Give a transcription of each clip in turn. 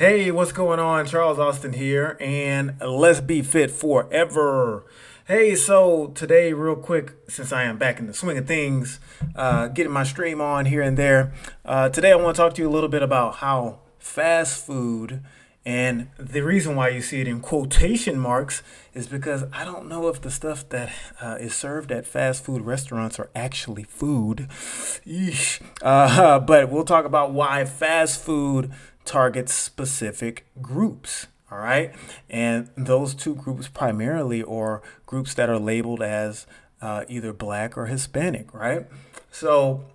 Hey, what's going on? Charles Austin here, and let's be fit forever. Hey, so today, real quick, since I am back in the swing of things, getting my stream on here and there, today I want to talk to you a little bit about how fast food, and the reason why you see it in quotation marks is because I don't know if the stuff that is served at fast food restaurants are actually food. Yeesh. But we'll talk about why fast food targets specific groups. All right. And those two groups primarily are groups that are labeled as either black or Hispanic. Right. So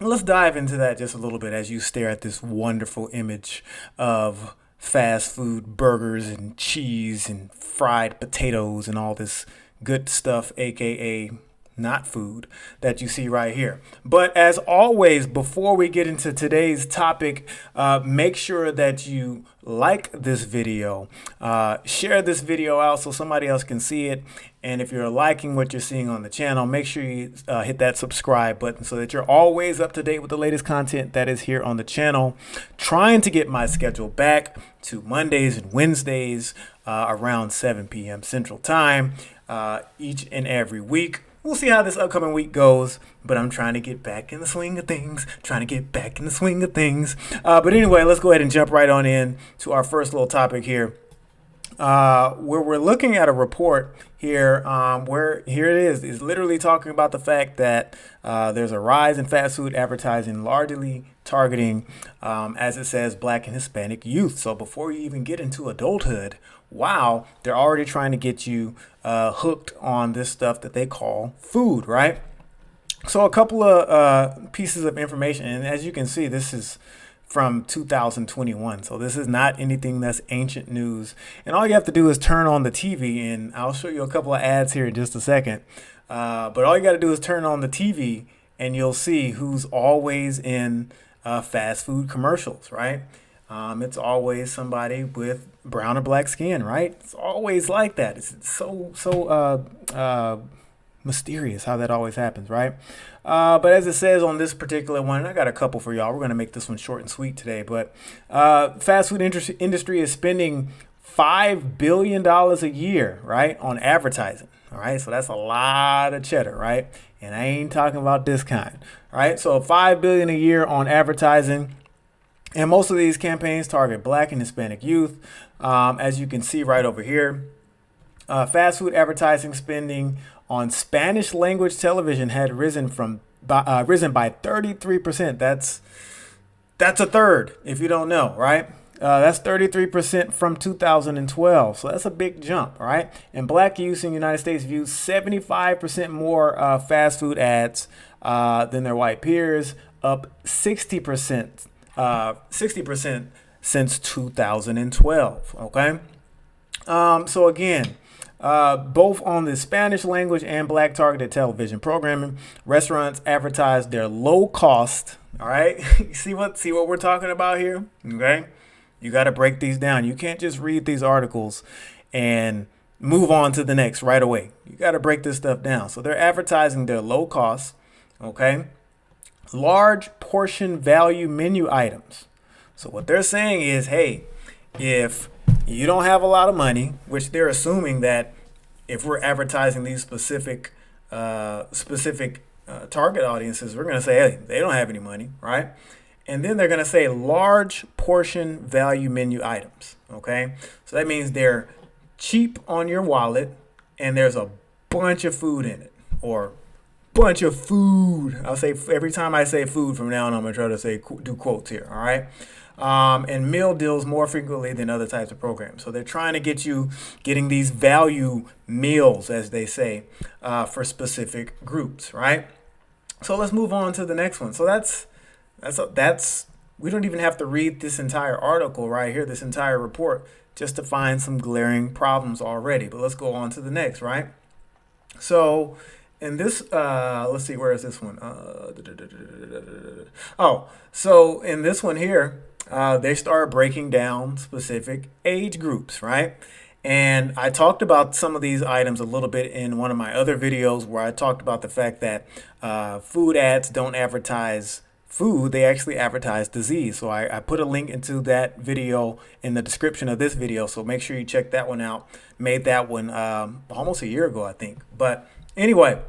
let's dive into that just a little bit as you stare at this wonderful image of fast food burgers and cheese and fried potatoes and all this good stuff, aka not food, that you see right here. But as always, before we get into today's topic, make sure that you like this video, share this video out so somebody else can see it. And if you're liking what you're seeing on the channel, make sure you hit that subscribe button so that you're always up to date with the latest content that is here on the channel. Trying to get my schedule back to Mondays and Wednesdays around 7 p.m. Central Time each and every week. We'll see how this upcoming week goes, but I'm trying to get back in the swing of things, But anyway, let's go ahead and jump right on in to our first little topic here, where we're looking at a report here, where here it is literally talking about the fact that there's a rise in fast food advertising, largely targeting, as it says, black and Hispanic youth. So before you even get into adulthood, wow, they're already trying to get you hooked on this stuff that they call food, right? So a couple of pieces of information, and as you can see, this is from 2021. So this is not anything that's ancient news. And all you have to do is turn on the TV, and I'll show you a couple of ads here in just a second. But all you got to do is turn on the TV, and you'll see who's always in fast food commercials, right? It's always somebody with brown or black skin, right? It's always like that. It's so mysterious how that always happens, right? But as it says on this particular one, and I got a couple for y'all. We're going to make this one short and sweet today. But fast food industry is spending $5 billion a year, right, on advertising. All right, so that's a lot of cheddar, right? And I ain't talking about this kind, right? So $5 billion a year on advertising. And most of these campaigns target black and Hispanic youth. As you can see right over here, fast food advertising spending on Spanish language television had risen by 33%. That's a third, if you don't know, right? That's 33% from 2012. So that's a big jump, right? And black youth in the United States view 75% more fast food ads than their white peers, up 60%. 60% since 2012. Okay. So again, both on the Spanish language and black targeted television programming, restaurants advertise their low cost. All right. see what we're talking about here. Okay. You got to break these down. You can't just read these articles and move on to the next right away. You got to break this stuff down. So they're advertising their low cost. Okay. Large portion value menu items. So what they're saying is, hey, if you don't have a lot of money, which they're assuming that if we're advertising these specific target audiences, we're going to say, hey, they don't have any money, right? And then they're going to say large portion value menu items. Okay, so that means they're cheap on your wallet and there's a bunch of food in it, or bunch of food. I'll say every time I say food from now on, I'm gonna try to do quotes here. All right. And meal deals more frequently than other types of programs. So they're trying to get you getting these value meals, as they say, for specific groups. Right. So let's move on to the next one. So that's we don't even have to read this entire article right here, this entire report, just to find some glaring problems already. But let's go on to the next. Right. So in this, let's see, where is this one? So in this one here, they start breaking down specific age groups, right? And I talked about some of these items a little bit in one of my other videos where I talked about the fact that food ads don't advertise food, they actually advertise disease. So I put a link into that video in the description of this video. So make sure you check that one out. Made that one almost a year ago, I think. But anyway,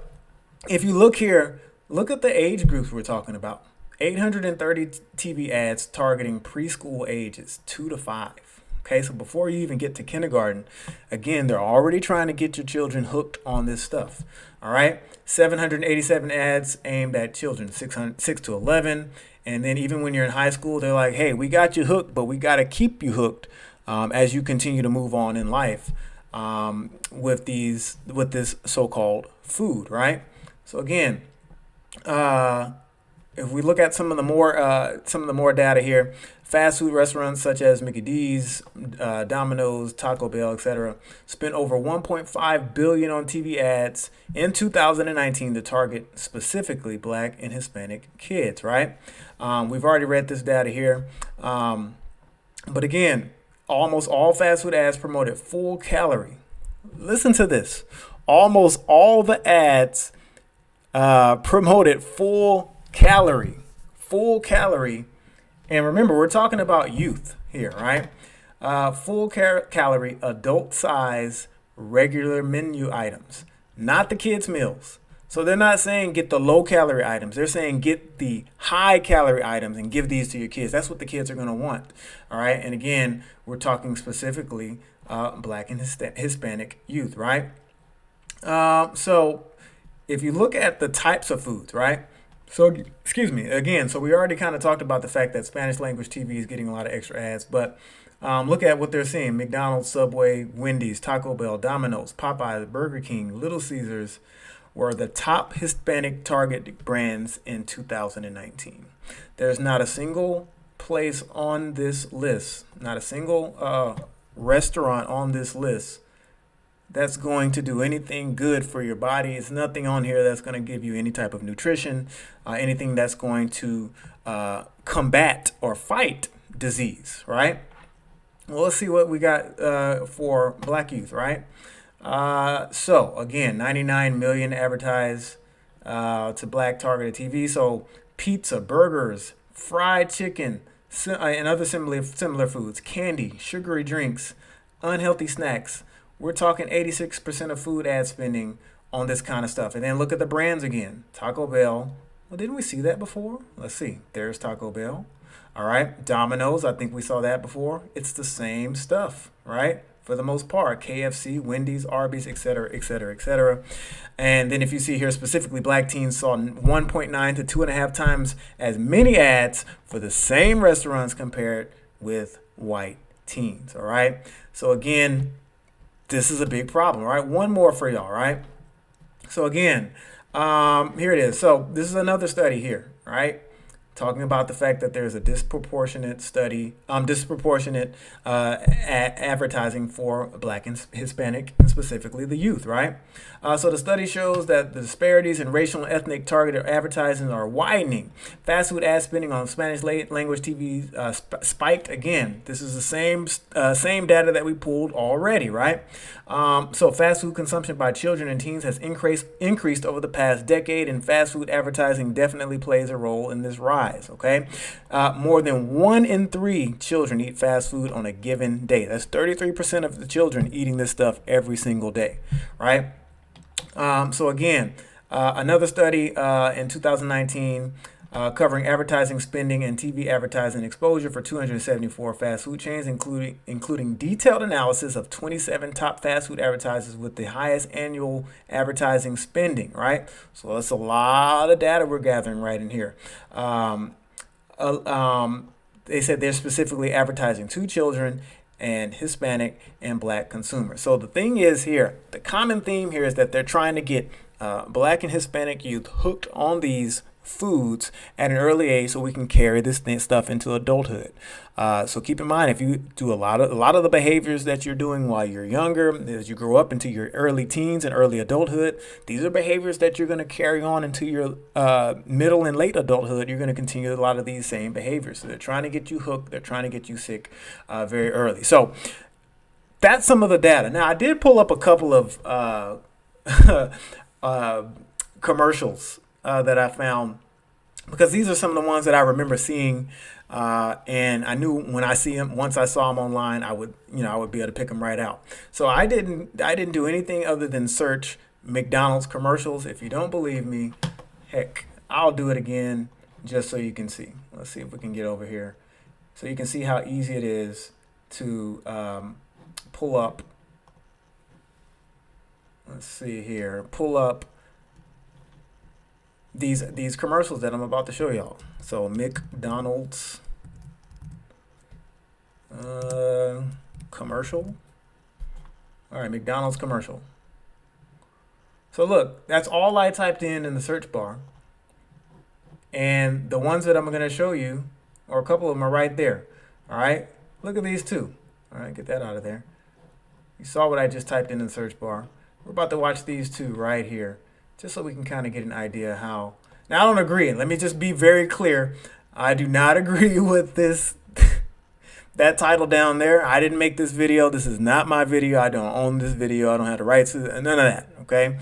if you look here, look at the age groups we're talking about. 830 TV ads targeting preschool ages 2 to 5. Okay, so before you even get to kindergarten, again, they're already trying to get your children hooked on this stuff. All right, 787 ads aimed at children 6 to 11. And then even when you're in high school, they're like, hey, we got you hooked, but we got to keep you hooked as you continue to move on in life with this so-called food, right? So again, if we look at some of the more data here, fast food restaurants such as Mickey D's, Domino's, Taco Bell, etc., spent over 1.5 billion on TV ads in 2019 to target specifically Black and Hispanic kids. Right? We've already read this data here, but again, almost all fast food ads promoted full calorie. Listen to this: almost all the ads promoted full calorie. And remember, we're talking about youth here, right? Full calorie, adult size, regular menu items, not the kids' meals. So they're not saying get the low calorie items. They're saying get the high calorie items and give these to your kids. That's what the kids are going to want. All right. And again, we're talking specifically Black and Hispanic youth, right? So if you look at the types of foods, right? So, excuse me, again, so we already kind of talked about the fact that Spanish language TV is getting a lot of extra ads, but look at what they're seeing. McDonald's, Subway, Wendy's, Taco Bell, Domino's, Popeyes, Burger King, Little Caesars were the top Hispanic target brands in 2019. There's not a single place on this list, not a single restaurant on this list that's going to do anything good for your body. It's nothing on here that's going to give you any type of nutrition, anything that's going to combat or fight disease, right? Well, let's see what we got for Black youth, right? So again, 99 million advertised to Black targeted TV. So pizza, burgers, fried chicken, and other similar foods, candy, sugary drinks, unhealthy snacks. We're talking 86% of food ad spending on this kind of stuff. And then look at the brands again. Taco Bell. Well, didn't we see that before? Let's see. There's Taco Bell. All right. Domino's. I think we saw that before. It's the same stuff, right? For the most part. KFC, Wendy's, Arby's, etc., etc., etc. And then if you see here specifically, Black teens saw 1.9 to 2.5 times as many ads for the same restaurants compared with white teens. All right. So again, this is a big problem, right? One more for y'all, right? So again, here it is. So this is another study here, right? Talking about the fact that there's a disproportionate advertising for Black and Hispanic, and specifically the youth, right? So the study shows that the disparities in racial and ethnic targeted advertising are widening. Fast food ad spending on Spanish language TV spiked again. This is the same data that we pulled already, right? So fast food consumption by children and teens has increased over the past decade, and fast food advertising definitely plays a role in this rise. Okay, more than 1 in 3 children eat fast food on a given day. That's 33% of the children eating this stuff every single day, right? So again, another study in 2019 covering advertising spending and TV advertising exposure for 274 fast food chains, including detailed analysis of 27 top fast food advertisers with the highest annual advertising spending, right? So that's a lot of data we're gathering right in here. They said they're specifically advertising to children and Hispanic and Black consumers. So the thing is here, the common theme here is that they're trying to get Black and Hispanic youth hooked on these foods at an early age so we can carry this stuff into adulthood. So keep in mind, if you do a lot of the behaviors that you're doing while you're younger, as you grow up into your early teens and early adulthood, these are behaviors that you're going to carry on into your middle and late adulthood. You're going to continue a lot of these same behaviors. So they're trying to get you hooked. They're trying to get you sick very early. So that's some of the data. Now, I did pull up a couple of commercials that I found because these are some of the ones that I remember seeing, and I knew when I see them, once I saw them online, I would be able to pick them right out. So I didn't do anything other than search McDonald's commercials. If you don't believe me, heck, I'll do it again just so you can see. Let's see if we can get over here, so you can see how easy it is to pull up. Let's see here, pull up these commercials that I'm about to show y'all. So McDonald's commercial. All right, McDonald's commercial. So look, that's all I typed in the search bar. And the ones that I'm going to show you, or a couple of them, are right there. All right, look at these two. All right, get that out of there. You saw what I just typed in the search bar. We're about to watch these two right here, just so we can kind of get an idea how. Now, I don't agree. Let me just be very clear. I do not agree with this, that title down there. I didn't make this video. This is not my video. I don't own this video. I don't have the rights to it, none of that, okay?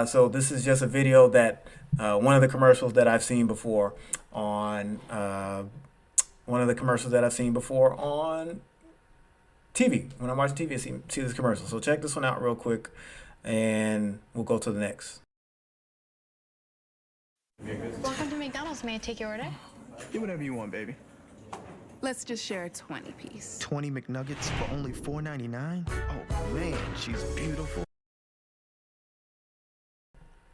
So this is just a video that, one of the commercials that I've seen before on, TV. When I'm watching TV, I see this commercial. So check this one out real quick, and we'll go to the next. Welcome to McDonald's. May I take your order? Get whatever you want, baby. Let's just share a 20-piece. 20 McNuggets for only $4.99? Oh, man, she's beautiful.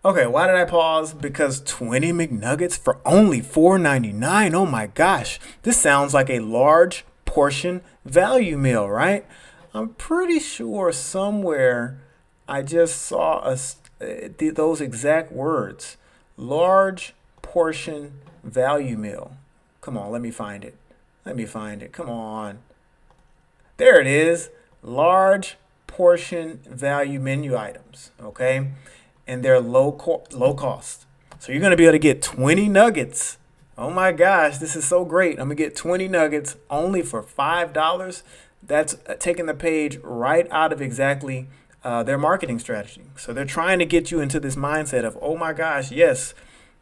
Okay, why did I pause? Because 20 McNuggets for only $4.99. Oh my gosh, this sounds like a large portion value meal, right? I'm pretty sure somewhere I just saw those exact words. Large portion value meal. Come on, let me find it. Come on. There it is. Large portion value menu items. Okay. And they're low cost. So you're going to be able to get 20 nuggets. Oh my gosh, this is so great. I'm going to get 20 nuggets only for $5. That's taking the page right out of exactly their marketing strategy. So they're trying to get you into this mindset of, oh my gosh, yes,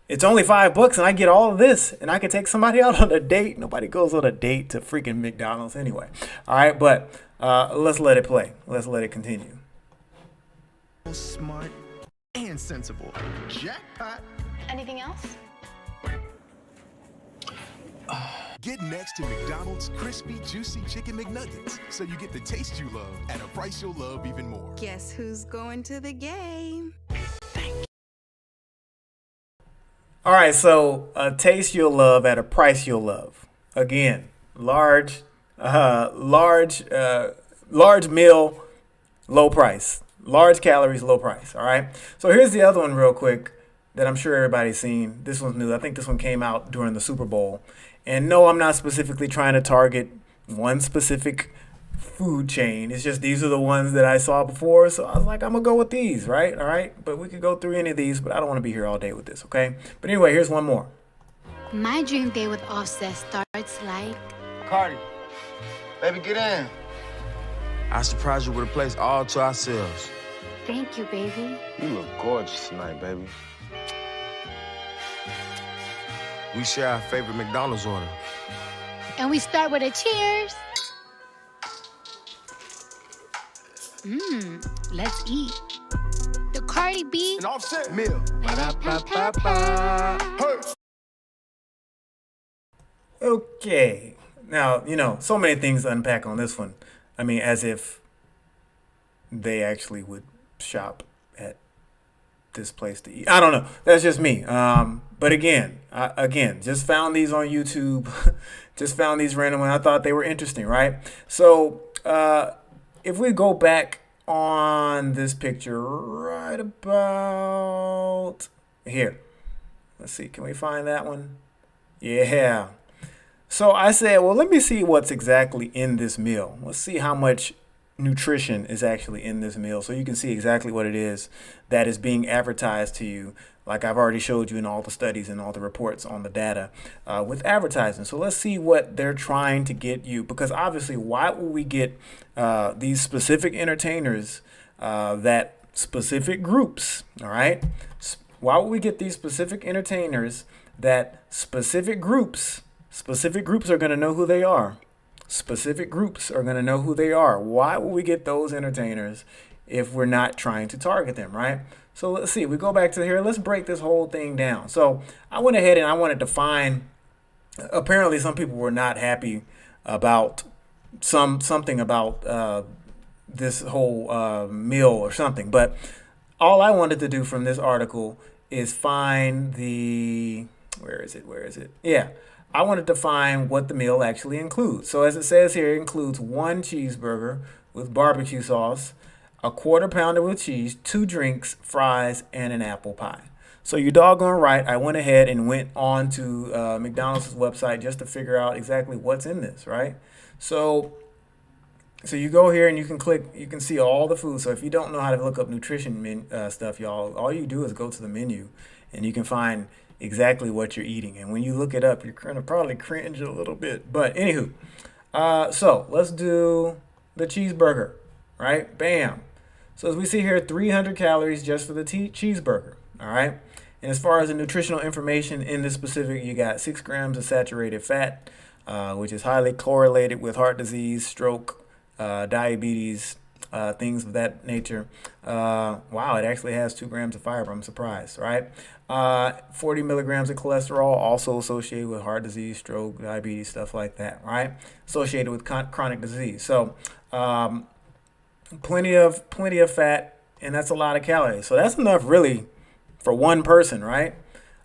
it's only $5 and I get all of this and I can take somebody out on a date. Nobody goes on a date to freaking McDonald's anyway. All right, but let's let it play. Let's let it continue. Smart and sensible. Jackpot. Anything else? Get next to McDonald's crispy, juicy chicken McNuggets, so you get the taste you love at a price you'll love even more. Guess who's going to the game? All right, so a taste you'll love at a price you'll love. Again, large meal, low price. Large calories, low price. All right. So here's the other one real quick that I'm sure everybody's seen. This one's new. I think this one came out during the Super Bowl. And no, I'm not specifically trying to target one specific food chain. It's just these are the ones that I saw before. So I was like, I'm going to go with these, right? All right. But we could go through any of these, but I don't want to be here all day with this, okay? But anyway, here's one more. My dream day with Offset starts like... Cardi, baby, get in. I surprised you with a place all to ourselves. Thank you, baby. You look gorgeous tonight, baby. We share our favorite McDonald's order. And we start with a cheers. Let's eat. The Cardi B. An Offset meal. Okay. Now, so many things to unpack on this one. I mean, as if they actually would shop at this place to eat. I don't know. That's just me. But again, just found these on YouTube. Just found these randomly. I thought they were interesting, right? So if we go back on this picture right about here. Let's see. Can we find that one? Yeah. So I said, well, let me see what's exactly in this meal. Let's see how much nutrition is actually in this meal, so you can see exactly what it is that is being advertised to you, like I've already showed you in all the studies and all the reports on the data with advertising. So let's see what they're trying to get you, because obviously, why would we get these specific entertainers that specific groups, all right? Why would we get these specific entertainers that specific groups are going to know who they are. Specific groups are going to know who they are. Why would we get those entertainers if we're not trying to target them, right? So let's see. We go back to here. Let's break this whole thing down. So I went ahead and I wanted to find. Apparently, some people were not happy about something about this whole meal or something. But all I wanted to do from this article is find the where is it? Yeah. I wanted to find what the meal actually includes. So as it says here, it includes 1 cheeseburger with barbecue sauce, a quarter pounder with cheese, 2 drinks, fries, and an apple pie. So you doggone right, I went ahead and went on to McDonald's website just to figure out exactly what's in this, right? So you go here and you can click, you can see all the food. So if you don't know how to look up nutrition stuff, y'all, all you do is go to the menu and you can find exactly what you're eating. And when you look it up, you're going to probably cringe a little bit. But anywho, so let's do the cheeseburger, right? Bam. So as we see here, 300 calories just for the cheeseburger, all right? And as far as the nutritional information in this specific, you got 6 grams of saturated fat, which is highly correlated with heart disease, stroke, diabetes, things of that nature. Wow, it actually has 2 grams of fiber. I'm surprised, right? 40 milligrams of cholesterol, also associated with heart disease, stroke, diabetes, stuff like that, right? Associated with chronic disease. So plenty of fat, and that's a lot of calories. So that's enough really for one person, right?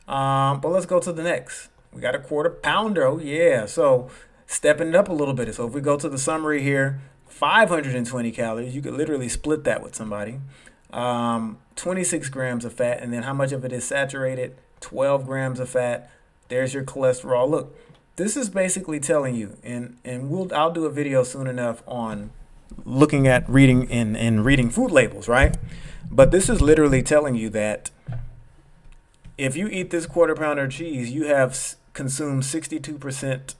But let's go to the next. We got a quarter pounder. Oh yeah. So stepping it up a little bit. So if we go to the summary here, 520 calories. You could literally split that with somebody. 26 grams of fat, and then how much of it is saturated? 12 grams of fat. There's your cholesterol. Look, this is basically telling you, and I'll do a video soon enough on looking at reading and reading food labels, right? But this is literally telling you that if you eat this quarter pounder of cheese, you have consumed 62%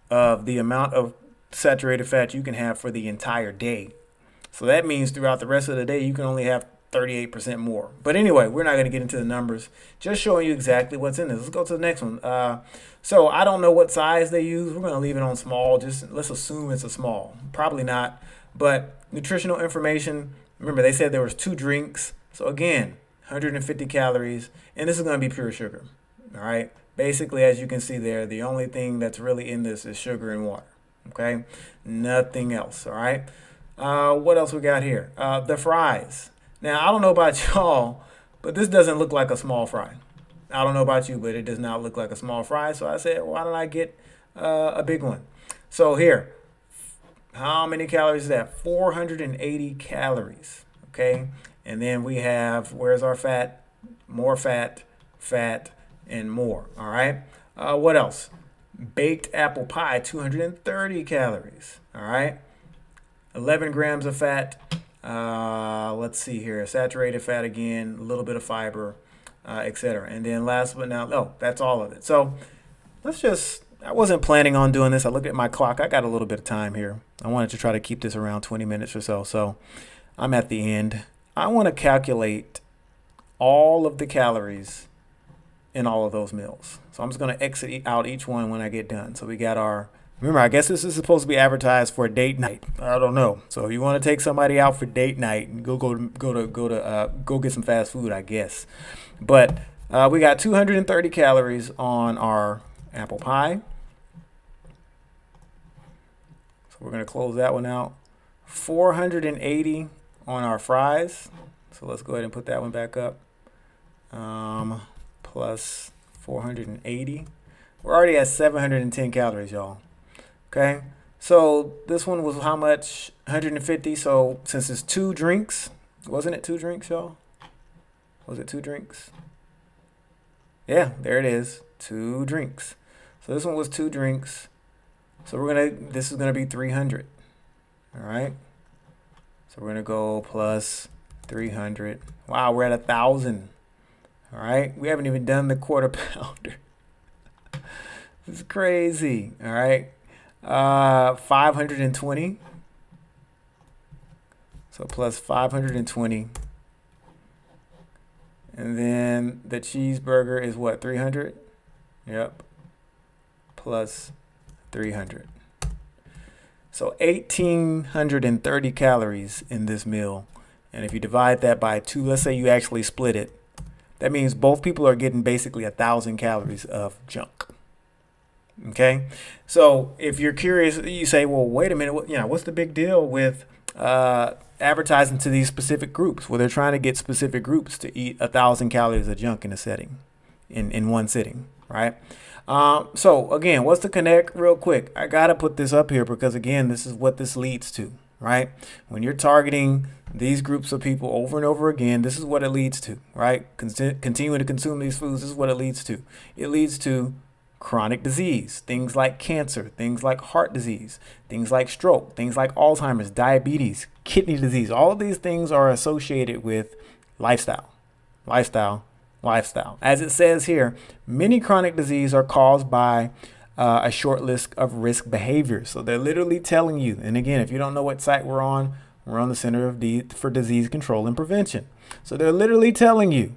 of the amount of saturated fat you can have for the entire day. So that means throughout the rest of the day, you can only have 38% more. But anyway, we're not going to get into the numbers, just showing you exactly what's in this. Let's go to the next one. So I don't know what size they use. We're going to leave it on small. Just let's assume it's a small. Probably not. But nutritional information, remember they said there was 2 drinks. So again, 150 calories. And this is going to be pure sugar. All right. Basically, as you can see there, the only thing that's really in this is sugar and water. Okay. Nothing else. All right. What else we got here? The fries. Now, I don't know about y'all, but this doesn't look like a small fry. I don't know about you, but it does not look like a small fry. So I said, why don't I get a big one? So here, how many calories is that? 480 calories. Okay. And then we have, where's our fat? More fat, fat, and more. All right. What else? Baked apple pie, 230 calories. All right. 11 grams of fat. Let's see here. Saturated fat again, a little bit of fiber, etc. And then last but not, no, that's all of it. So let's just, I wasn't planning on doing this. I looked at my clock. I got a little bit of time here. I wanted to try to keep this around 20 minutes or so. So I'm at the end. I want to calculate all of the calories in all of those meals. So I'm just going to exit out each one when I get done. So we got our, remember, I guess this is supposed to be advertised for a date night. I don't know. So if you want to take somebody out for date night, go get some fast food, I guess. But we got 230 calories on our apple pie. So we're going to close that one out. 480 on our fries. So let's go ahead and put that one back up. Plus 480. We're already at 710 calories, y'all. Okay, so this one was how much? 150. So since it's 2 drinks, wasn't it 2 drinks, y'all? Was it 2 drinks? Yeah, there it is. 2 drinks. So this one was 2 drinks. So this is gonna be 300. All right. So we're gonna go plus 300. Wow, we're at 1,000. All right. We haven't even done the quarter pounder. This is crazy. All right. 520. So plus 520. And then the cheeseburger is what, 300? Yep. Plus 300. So 1,830 calories in this meal. And if you divide that by 2, let's say you actually split it, that means both people are getting basically 1,000 calories of junk. Okay, so if you're curious, you say, well, wait a minute, what's the big deal with advertising to these specific groups? Well, they're trying to get specific groups to eat 1,000 calories of junk in a setting, in one sitting, right? So again, what's the connect? Real quick, I gotta put this up here because again, this is what this leads to, right? When you're targeting these groups of people over and over again, this is what it leads to, right? Continuing to consume these foods, this is what it leads to. It leads to chronic disease, things like cancer, things like heart disease, things like stroke, things like Alzheimer's, diabetes, kidney disease. All of these things are associated with lifestyle. As it says here, many chronic disease are caused by a short list of risk behaviors. So they're literally telling you, and again, if you don't know what site we're on the Center for Disease Control and Prevention. So they're literally telling you,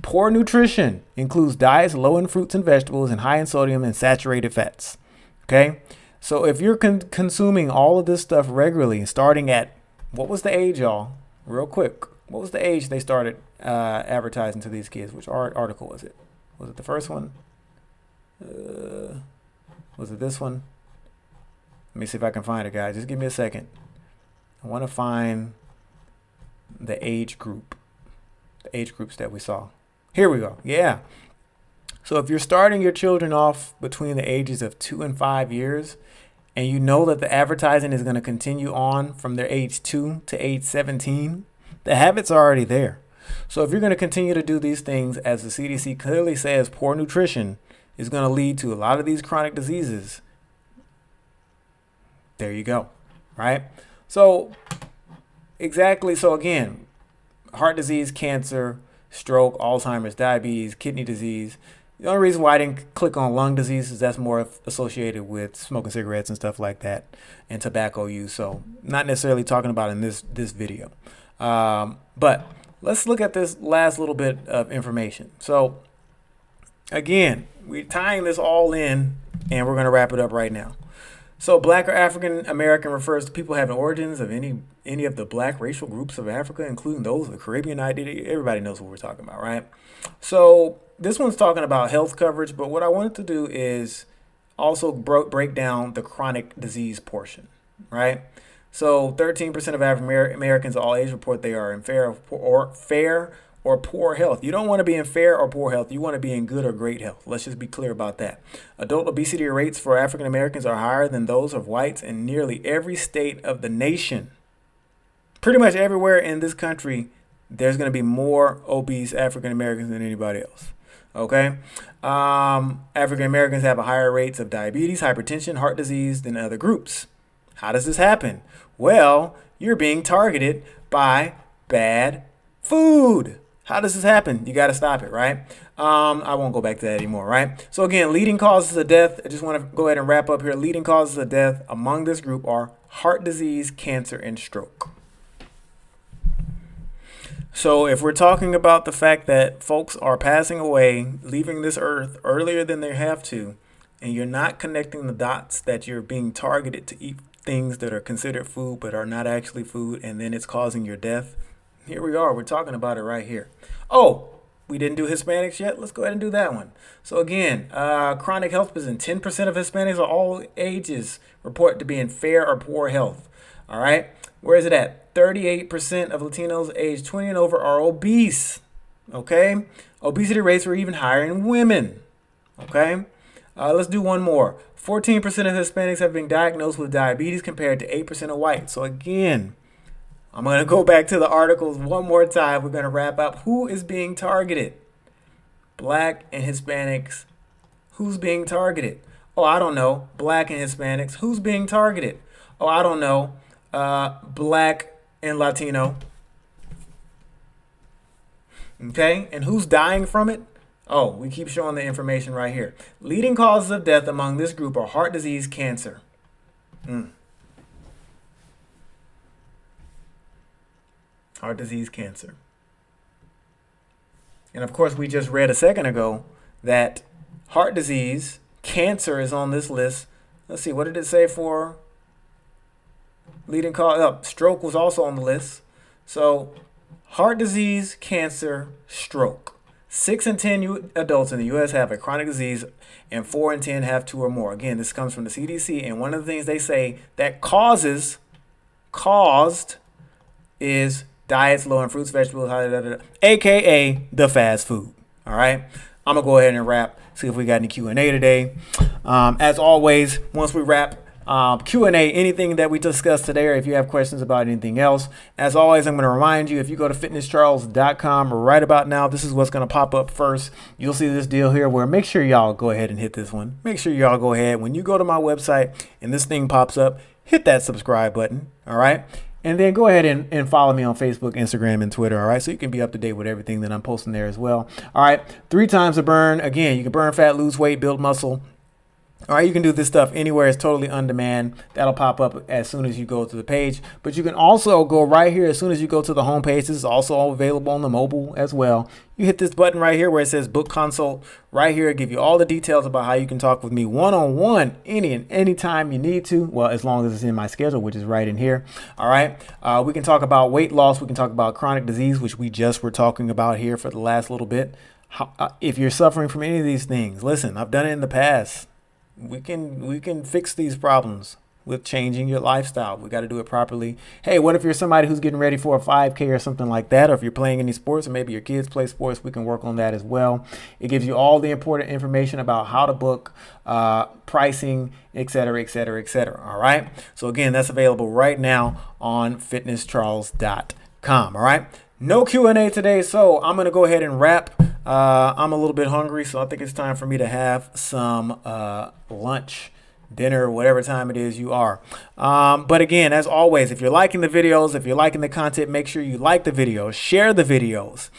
poor nutrition includes diets low in fruits and vegetables and high in sodium and saturated fats. Okay, so if you're consuming all of this stuff regularly, starting at, what was the age, y'all? Real quick, what was the age they started advertising to these kids? Which article was it? Was it the first one? Was it this one? Let me see if I can find it, guys. Just give me a second. I want to find the age groups that we saw. Here we go. Yeah. So if you're starting your children off between the ages of 2 and 5 years, and you know that the advertising is going to continue on from their age 2 to age 17, the habits are already there. So if you're going to continue to do these things, as the CDC clearly says, poor nutrition is going to lead to a lot of these chronic diseases. There you go. Right? So exactly. So again, heart disease, cancer, stroke, Alzheimer's, diabetes, kidney disease. The only reason why I didn't click on lung disease is that's more associated with smoking cigarettes and stuff like that and tobacco use. So not necessarily talking about in this video. But let's look at this last little bit of information. So again, we're tying this all in and we're going to wrap it up right now. So Black or African American refers to people having origins of any of the Black racial groups of Africa, including those of the Caribbean identity. Everybody knows what we're talking about, right? So this one's talking about health coverage, but what I wanted to do is also break down the chronic disease portion, right? So 13% of African Americans all age report they are in fair or poor health. You don't want to be in fair or poor health. You want to be in good or great health. Let's just be clear about that. Adult obesity rates for African Americans are higher than those of whites in nearly every state of the nation. Pretty much everywhere in this country, there's going to be more obese African Americans than anybody else. Okay. African Americans have a higher rates of diabetes, hypertension, heart disease than other groups. How does this happen? Well, you're being targeted by bad food. How does this happen? You got to stop it, right? I won't go back to that anymore, right? So again, leading causes of death. I just want to go ahead and wrap up here. Leading causes of death among this group are heart disease, cancer, and stroke. So if we're talking about the fact that folks are passing away, leaving this earth earlier than they have to, and you're not connecting the dots that you're being targeted to eat things that are considered food but are not actually food, and then it's causing your death, here we are. We're talking about it right here. Oh, we didn't do Hispanics yet. Let's go ahead and do that one. So again, chronic health present. 10% of Hispanics of all ages report to be in fair or poor health. All right. Where is it at? 38% of Latinos aged 20 and over are obese. Okay. Obesity rates were even higher in women. Okay. Let's do one more. 14% of Hispanics have been diagnosed with diabetes compared to 8% of whites. So again, I'm going to go back to the articles one more time. We're going to wrap up. Who is being targeted? Black and Hispanics. Who's being targeted? Oh, I don't know. Black and Hispanics. Who's being targeted? Oh, I don't know. Black and Latino. Okay. And who's dying from it? Oh, we keep showing the information right here. Leading causes of death among this group are heart disease, cancer. Heart disease, cancer. And of course, we just read a second ago that heart disease, cancer is on this list. Let's see, what did it say for leading cause? Oh, stroke was also on the list. So heart disease, cancer, stroke. 6 in 10 adults in the U.S. have a chronic disease, and 4 in 10 have 2 or more. Again, this comes from the CDC, and one of the things they say that caused is diets low in fruits, vegetables, aka the fast food. All right, I'm gonna go ahead and wrap. See if we got any Q&A today. As always, once we wrap Q&A, anything that we discussed today, or if you have questions about anything else, as always, I'm going to remind you, if you go to fitnesscharles.com right about now, this is what's going to pop up first. You'll see this deal here where make sure y'all go ahead and hit this one. Make sure y'all go ahead. When you go to my website and this thing pops up, hit that subscribe button. All right. And then go ahead and follow me on Facebook, Instagram, and Twitter. All right. So you can be up to date with everything that I'm posting there as well. All right. 3 times to burn. Again, you can burn fat, lose weight, build muscle. All right, you can do this stuff anywhere. It's totally on demand. That'll pop up as soon as you go to the page. But you can also go right here as soon as you go to the home page. This is also available on the mobile as well. You hit this button right here where it says book consult. Right here, give you all the details about how you can talk with me one-on-one any time you need to. Well, as long as it's in my schedule, which is right in here. All right, we can talk about weight loss. We can talk about chronic disease, which we just were talking about here for the last little bit. If you're suffering from any of these things, listen, I've done it in the past. We can fix these problems with changing your lifestyle. We got to do it properly. Hey, what if you're somebody who's getting ready for a 5K or something like that? Or if you're playing any sports, or maybe your kids play sports, we can work on that as well. It gives you all the important information about how to book, pricing, et cetera, et cetera, et cetera. All right. So again, that's available right now on fitnesscharles.com. All right. No Q&A today, so I'm going to go ahead and wrap. I'm a little bit hungry, so I think it's time for me to have some lunch, dinner, whatever time it is you are. But again, as always, if you're liking the videos, if you're liking the content, make sure you like the videos, share the videos.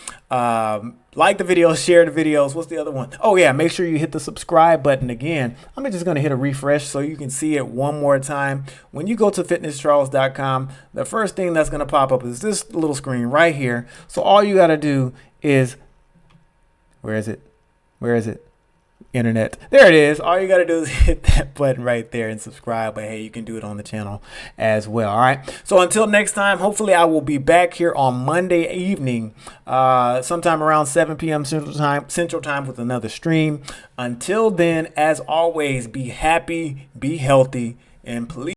Like the videos, share the videos. What's the other one? Oh, yeah, make sure you hit the subscribe button again. I'm just going to hit a refresh so you can see it one more time. When you go to fitnesscharles.com, the first thing that's going to pop up is this little screen right here. So all you got to do is, where is it? Internet. There it is. All you got to do is hit that button right there and subscribe. But hey, you can do it on the channel as well. All right. So until next time, hopefully I will be back here on Monday evening, sometime around 7 p.m. Central Time with another stream. Until then, as always, be happy, be healthy, and please